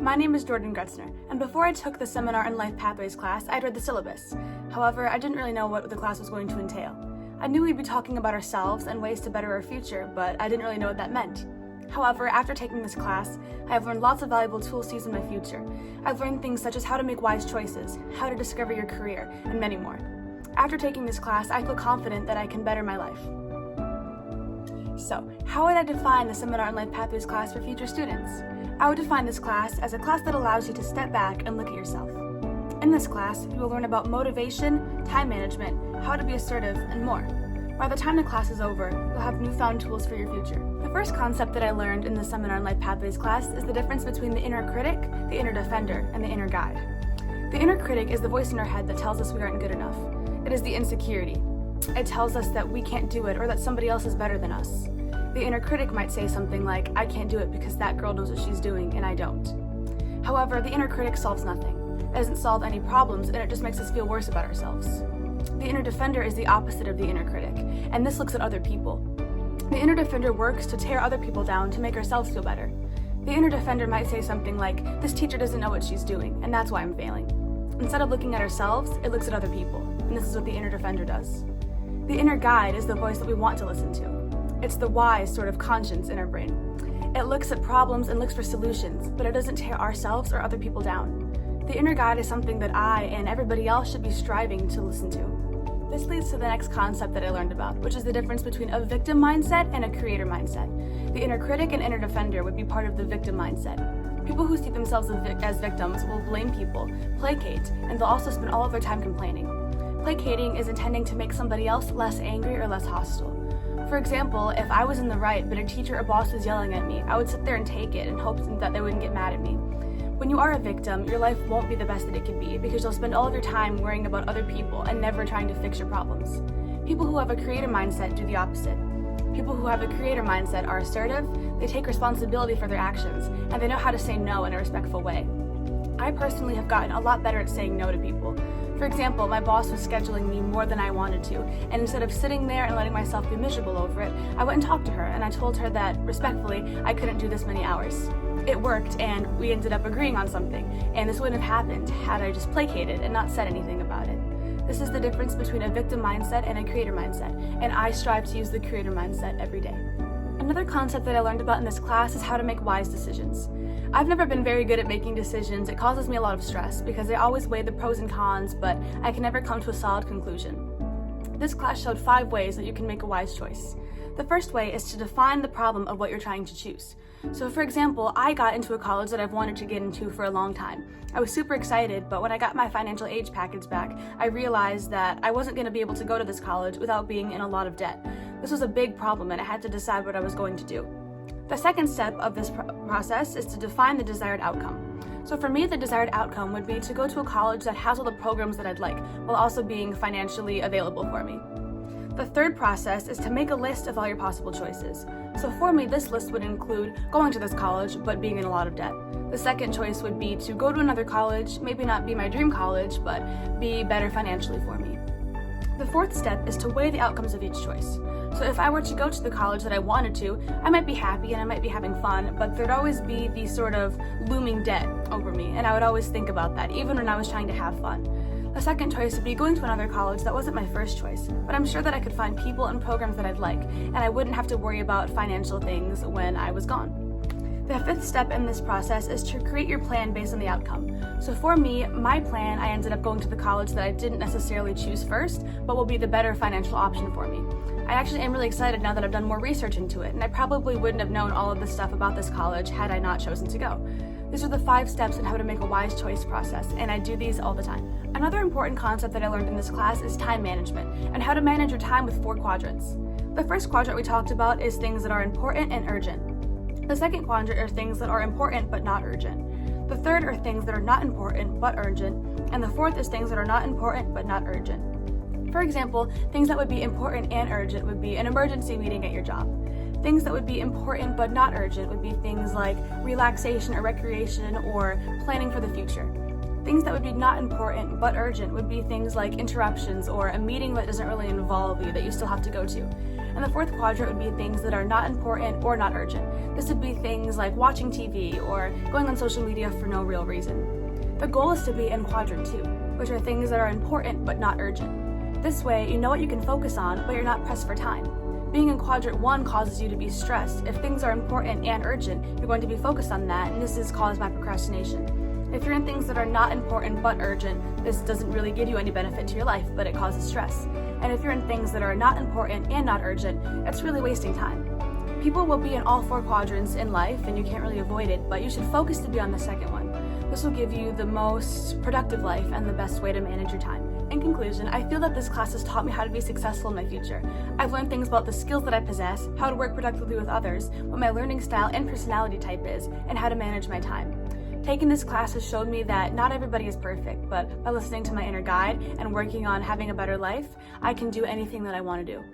My name is Jordan Gretzner, and before I took the Seminar in Life Pathways class, I'd read the syllabus. However, I didn't really know what the class was going to entail. I knew we'd be talking about ourselves and ways to better our future, but I didn't really know what that meant. However, after taking this class, I have learned lots of valuable tools to use in my future. I've learned things such as how to make wise choices, how to discover your career, and many more. After taking this class, I feel confident that I can better my life. So, how would I define the Seminar in Life Pathways class for future students? I would define this class as a class that allows you to step back and look at yourself. In this class, you will learn about motivation, time management, how to be assertive, and more. By the time the class is over, you'll have newfound tools for your future. The first concept that I learned in the Seminar in Life Pathways class is the difference between the inner critic, the inner defender, and the inner guide. The inner critic is the voice in our head that tells us we aren't good enough. It is the insecurity. It tells us that we can't do it or that somebody else is better than us. The inner critic might say something like, I can't do it because that girl knows what she's doing and I don't. However, the inner critic solves nothing. It doesn't solve any problems and it just makes us feel worse about ourselves. The inner defender is the opposite of the inner critic, and this looks at other people. The inner defender works to tear other people down to make ourselves feel better. The inner defender might say something like, this teacher doesn't know what she's doing and that's why I'm failing. Instead of looking at ourselves, it looks at other people, and this is what the inner defender does. The inner guide is the voice that we want to listen to. It's the wise sort of conscience in our brain. It looks at problems and looks for solutions, but it doesn't tear ourselves or other people down. The inner guide is something that I and everybody else should be striving to listen to. This leads to the next concept that I learned about, which is the difference between a victim mindset and a creator mindset. The inner critic and inner defender would be part of the victim mindset. People who see themselves as victims will blame people, placate, and they'll also spend all of their time complaining. Placating is intending to make somebody else less angry or less hostile. For example, if I was in the right, but a teacher or boss was yelling at me, I would sit there and take it and hope that they wouldn't get mad at me. When you are a victim, your life won't be the best that it could be because you'll spend all of your time worrying about other people and never trying to fix your problems. People who have a creator mindset do the opposite. People who have a creator mindset are assertive, they take responsibility for their actions, and they know how to say no in a respectful way. I personally have gotten a lot better at saying no to people. For example, my boss was scheduling me more than I wanted to, and instead of sitting there and letting myself be miserable over it, I went and talked to her, and I told her that, respectfully, I couldn't do this many hours. It worked, and we ended up agreeing on something, and this wouldn't have happened had I just placated and not said anything about it. This is the difference between a victim mindset and a creator mindset, and I strive to use the creator mindset every day. Another concept that I learned about in this class is how to make wise decisions. I've never been very good at making decisions. It causes me a lot of stress because I always weigh the pros and cons, but I can never come to a solid conclusion. This class showed 5 ways that you can make a wise choice. The first way is to define the problem of what you're trying to choose. So for example, I got into a college that I've wanted to get into for a long time. I was super excited, but when I got my financial aid package back, I realized that I wasn't going to be able to go to this college without being in a lot of debt. This was a big problem and I had to decide what I was going to do. The second step of this process is to define the desired outcome. So for me, the desired outcome would be to go to a college that has all the programs that I'd like, while also being financially available for me. The third process is to make a list of all your possible choices. So for me, this list would include going to this college, but being in a lot of debt. The second choice would be to go to another college, maybe not be my dream college, but be better financially for me. The fourth step is to weigh the outcomes of each choice. So if I were to go to the college that I wanted to, I might be happy and I might be having fun, but there'd always be the sort of looming debt over me, and I would always think about that, even when I was trying to have fun. The second choice would be going to another college that wasn't my first choice, but I'm sure that I could find people and programs that I'd like, and I wouldn't have to worry about financial things when I was gone. The fifth step in this process is to create your plan based on the outcome. So for me, my plan, I ended up going to the college that I didn't necessarily choose first, but will be the better financial option for me. I actually am really excited now that I've done more research into it, and I probably wouldn't have known all of this stuff about this college had I not chosen to go. These are the 5 steps in how to make a wise choice process, and I do these all the time. Another important concept that I learned in this class is time management, and how to manage your time with 4 quadrants. The first quadrant we talked about is things that are important and urgent. The second quadrant are things that are important but not urgent. The third are things that are not important but urgent, and the fourth is things that are not important but not urgent. For example, things that would be important and urgent would be an emergency meeting at your job. Things that would be important but not urgent would be things like relaxation or recreation or planning for the future. Things that would be not important but urgent would be things like interruptions or a meeting that doesn't really involve you that you still have to go to. And the fourth quadrant would be things that are not important or not urgent. This would be things like watching TV or going on social media for no real reason. The goal is to be in quadrant 2, which are things that are important but not urgent. This way, you know what you can focus on, but you're not pressed for time. Being in quadrant 1 causes you to be stressed. If things are important and urgent, you're going to be focused on that, and this is caused by procrastination. If you're in things that are not important but urgent, this doesn't really give you any benefit to your life, but it causes stress. And if you're in things that are not important and not urgent, it's really wasting time. People will be in all 4 quadrants in life, and you can't really avoid it, but you should focus to be on the second one. This will give you the most productive life and the best way to manage your time. In conclusion, I feel that this class has taught me how to be successful in my future. I've learned things about the skills that I possess, how to work productively with others, what my learning style and personality type is, and how to manage my time. Taking this class has showed me that not everybody is perfect, but by listening to my inner guide and working on having a better life, I can do anything that I want to do.